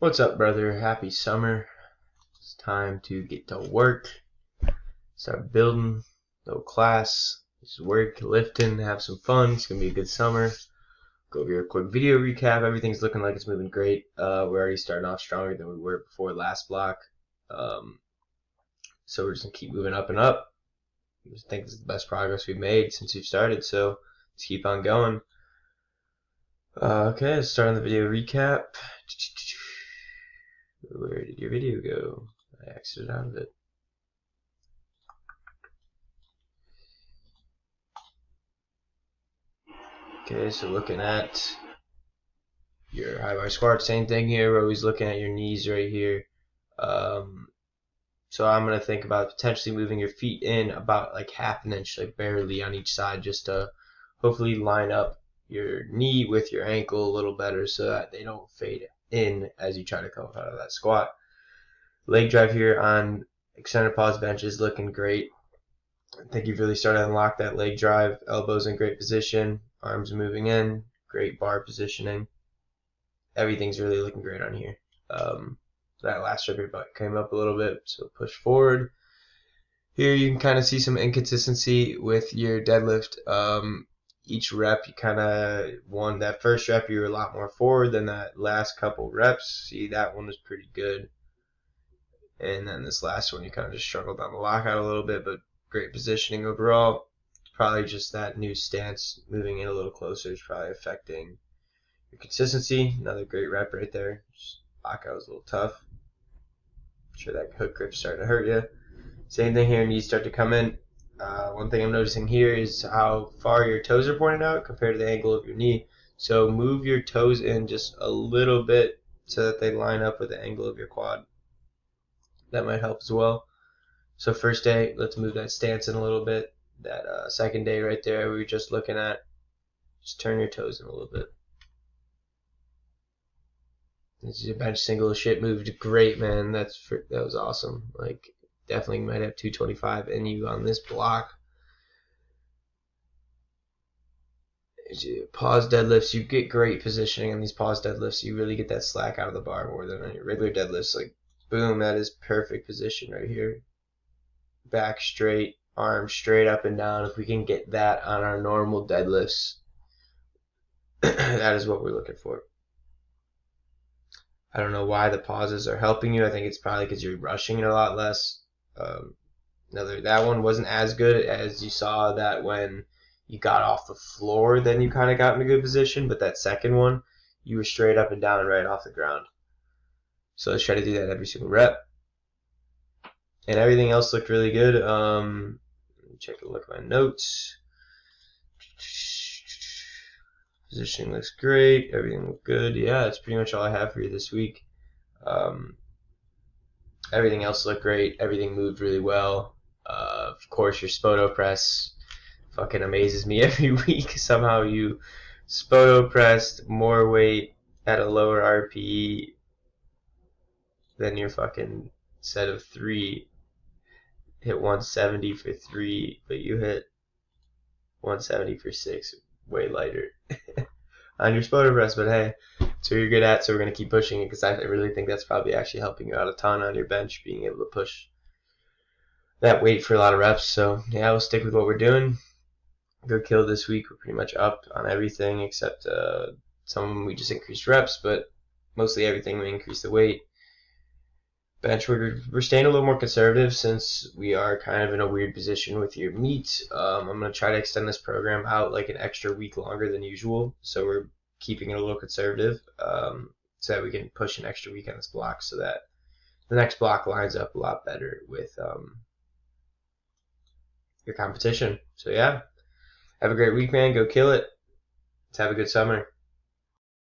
What's up, brother? Happy summer. It's time to get to work. Start building. No class. Just work, lifting, have some fun. It's going to be a good summer. Go over here a quick video recap. Everything's looking like it's moving great. We're already starting off stronger than we were before last block. So we're just going to keep moving up and up. I think this is the best progress we've made since we've started. So let's keep on going. Okay, let's start on the video recap. Where did your video go? I exited out of it. Okay, so looking at your high bar squat, same thing here. We're always looking at your knees right here. So I'm going to think about potentially moving your feet in about like half an inch, like barely on each side, just to hopefully line up your knee with your ankle a little better so that they don't fade in as you try to come up out of that squat. Leg drive here on extended pause bench is looking great. I think you've really started to unlock that leg drive. Elbows in great position, arms moving in, great bar positioning. Everything's really looking great on here. That last rep your butt came up a little bit, so push forward. Here you can kind of see some inconsistency with your deadlift. Each rep you kind of won. That first rep you were a lot more forward than that last couple reps. See, that one was pretty good. And then this last one you kind of just struggled on the lockout a little bit, but great positioning overall. Probably just that new stance moving in a little closer is probably affecting your consistency. Another great rep right there. Just lockout was a little tough. I'm sure that hook grip's starting to hurt you. Same thing here, knees start to come in. One thing I'm noticing here is how far your toes are pointed out compared to the angle of your knee. So move your toes in just a little bit so that they line up with the angle of your quad. That might help as well. So first day, let's move that stance in a little bit. That second day right there we were just looking at, just turn your toes in a little bit. This is your bench single. Shit moved great, man. That was awesome. Like, definitely might have 225 in you on this block. Pause deadlifts, you get great positioning on these pause deadlifts. You really get that slack out of the bar more than on your regular deadlifts. Like, boom, that is perfect position right here. Back straight, arms straight up and down. If we can get that on our normal deadlifts, that is what we're looking for. I don't know why the pauses are helping you. I think it's probably because you're rushing it a lot less. That one wasn't as good as you saw that when you got off the floor, then you kind of got in a good position. But that second one, you were straight up and down right off the ground. So let's try to do that every single rep. And everything else looked really good. Check a look at my notes. Positioning looks great. Everything looked good. Yeah, that's pretty much all I have for you this week. Everything else looked great. Everything moved really well. Of course, your Spoto press fucking amazes me every week. Somehow you Spoto pressed more weight at a lower RPE than your fucking set of 3. Hit 170 for 3, but you hit 170 for 6. Way lighter on your Spoto press, but hey, it's what you're good at, so we're going to keep pushing it because I really think that's probably actually helping you out a ton on your bench, being able to push that weight for a lot of reps. So yeah, we'll stick with what we're doing. Good kill this week. We're pretty much up on everything except some of them we just increased reps, but mostly everything we increased the weight. Bench, we're staying a little more conservative since we are kind of in a weird position with your meet. I'm going to try to extend this program out like an extra week longer than usual, so we're keeping it a little conservative so that we can push an extra week on this block so that the next block lines up a lot better with your competition. So yeah, have a great week, man. Go kill it. Let's have a good summer.